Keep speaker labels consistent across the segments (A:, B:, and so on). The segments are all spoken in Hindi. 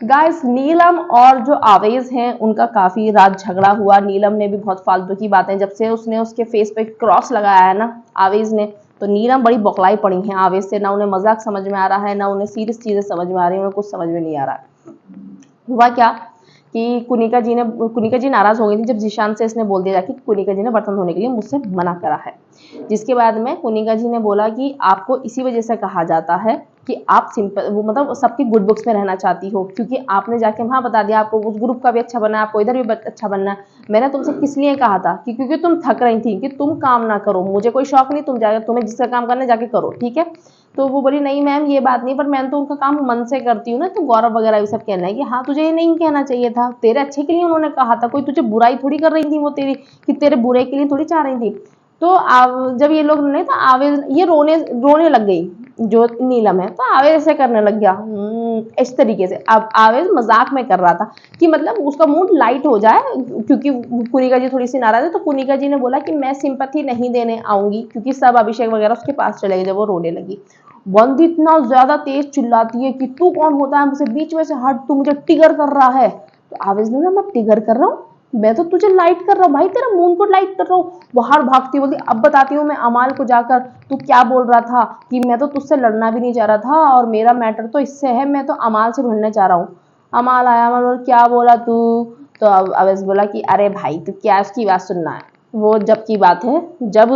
A: गाइस नीलम और जो आवेज हैं उनका काफी रात झगड़ा हुआ। नीलम ने भी बहुत फालतू की बातें, जब से उसने उसके फेस पे क्रॉस लगाया है ना आवेज ने, तो नीलम बड़ी बौखलाई पड़ी है आवेज से। ना उन्हें मजाक समझ में आ रहा है, ना उन्हें सीरियस चीजें समझ में आ रही है, उन्हें कुछ समझ में नहीं आ रहा है। हुआ क्या कि कुनिका जी नाराज हो गई थी जब जीशान से इसने बोल दिया कि कुनिका जी ने बर्तन धोने के लिए मुझसे मना करा है। जिसके बाद में कुनिका जी ने बोला कि आपको इसी वजह से कहा जाता है कि आप सिंपल, वो मतलब सबकी गुड बुक्स में रहना चाहती हो, क्योंकि आपने जाके वहाँ बता दिया आपको उस ग्रुप का भी अच्छा बनना है, आपको इधर भी अच्छा बनना है। मैंने तुमसे किस लिए कहा था कि क्योंकि तुम थक रही थी कि तुम काम ना करो, मुझे कोई शौक नहीं, तुम जाकर तुम्हें जिसका काम करना है जाके करो, ठीक है। तो वो बोली नहीं मैम ये बात नहीं, पर मैं तो उनका काम मन से करती हूँ ना। तो गौरव वगैरह भी सब कहना है कि हाँ तुझे ये नहीं कहना चाहिए था, तेरे अच्छे के लिए उन्होंने कहा था, कोई तुझे बुराई थोड़ी कर रही थी वो तेरी, कि तेरे बुरे के लिए थोड़ी चाह रही थी। तो जब ये लोग नहीं, तो आवेज ये रोने रोने लग गई जो नीलम है, तो आवेज ऐसे करने लग गया इस तरीके से। अब आवेज मजाक में कर रहा था कि मतलब उसका मूड लाइट हो जाए, क्योंकि कुनिका जी थोड़ी सी नाराज है। तो कुनिका जी ने बोला कि मैं सिंपैथी नहीं देने आऊंगी, क्योंकि सब अभिषेक वगैरह उसके पास चले गए जब वो रोने लगी। बंदी इतना ज्यादा तेज चिल्लाती है कि तू कौन होता है मुझे बीच में से हट, तू मुझे टिगर कर रहा है। तो आवेज ने बोला मैं टिगर कर रहा हूँ, मैं तो तुझे लाइट कर रहा हूँ भाई, तेरा मून को लाइट कर रहा हूँ। बाहर भागती बोलती अब बताती हूँ मैं अमाल को जाकर तू क्या बोल रहा था, कि मैं तो तुझसे लड़ना भी नहीं चाह रहा था और मेरा मैटर तो इससे है, मैं तो अमाल से भिड़ने चाह रहा हूँ। अमाल आया, अमाल बोला क्या बोला तू। तो अवैस बोला कि अरे भाई तू क्या उसकी बात सुनना है, वो जब की बात है जब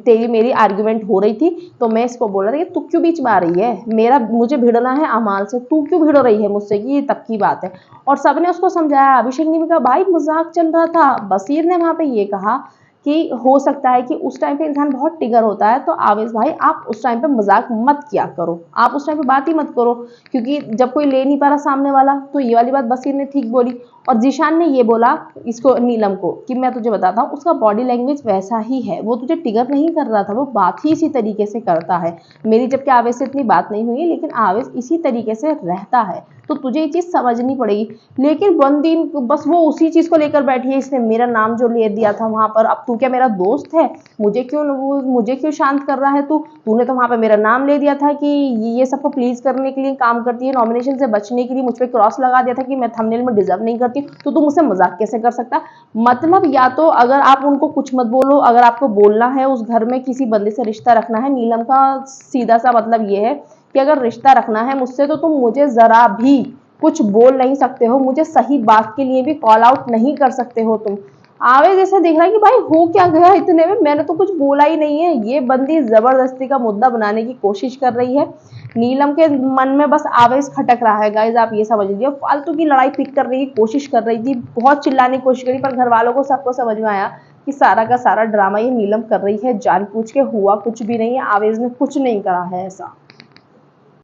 A: तेरी मेरी आर्ग्यूमेंट हो रही थी तो मैं इसको बोल रहा था कि तू क्यों बीच में आ रही है, मेरा मुझे भिड़ना है अमाल से, तू क्यों भिड़ रही है मुझसे, कि ये तब की बात है। और सबने उसको समझाया। अभिषेक ने भी कहा भाई मजाक चल रहा था। बसीर ने वहां पे ये कहा कि हो सकता है कि उस टाइम पे इंसान बहुत टिगर होता है, तो आवेश भाई आप उस टाइम पे मजाक मत किया करो, आप उस टाइम पे बात ही मत करो, क्योंकि जब कोई ले नहीं पा रहा सामने वाला। तो ये वाली बात बसीर ने ठीक बोली। और जीशान ने ये बोला इसको नीलम को कि मैं तुझे बताता हूँ उसका बॉडी लैंग्वेज वैसा ही है, वो तुझे टिगर नहीं कर रहा था, वो बात ही इसी तरीके से करता है। मेरी जबकि आवेश से इतनी बात नहीं हुई, लेकिन आवेश इसी तरीके से रहता है, तो तुझे ये चीज समझनी पड़ेगी। लेकिन बंदी बस वो उसी चीज को लेकर बैठी है, इसने मेरा नाम जो ले दिया था वहां पर, अब तू क्या मेरा दोस्त है, मुझे क्यों शांत कर रहा है तू, तूने तो वहां पर मेरा नाम ले दिया था कि ये सबको प्लीज करने के लिए काम करती है, नॉमिनेशन से बचने के लिए मुझ पर क्रॉस लगा दिया था कि मैं थंबनेल में डिजर्व नहीं करती, तो तू मुझसे मजाक कैसे कर सकता। मतलब या तो अगर आप उनको कुछ मत बोलो, अगर आपको बोलना है उस घर में किसी बंदे से रिश्ता रखना है, नीलम का सीधा सा मतलब ये है कि अगर रिश्ता रखना है मुझसे तो तुम मुझे जरा भी कुछ बोल नहीं सकते हो, मुझे सही बात के लिए भी कॉल आउट नहीं कर सकते हो तुम। आवेश ऐसे देख रहा है कि भाई हो क्या गया इतने में, मैंने तो कुछ बोला ही नहीं है। ये बंदी जबरदस्ती का मुद्दा बनाने की कोशिश कर रही है। नीलम के मन में बस आवेश खटक रहा है गाइज, आप ये समझ लीजिए। फालतू की लड़ाई पिक कर रही कोशिश कर रही थी, बहुत चिल्लाने की कोशिश करी, पर घर वालों को सबको समझ में आया कि सारा का सारा ड्रामा ये नीलम कर रही है जानबूझ के, हुआ कुछ भी नहीं है, आवेश ने कुछ नहीं करा है ऐसा।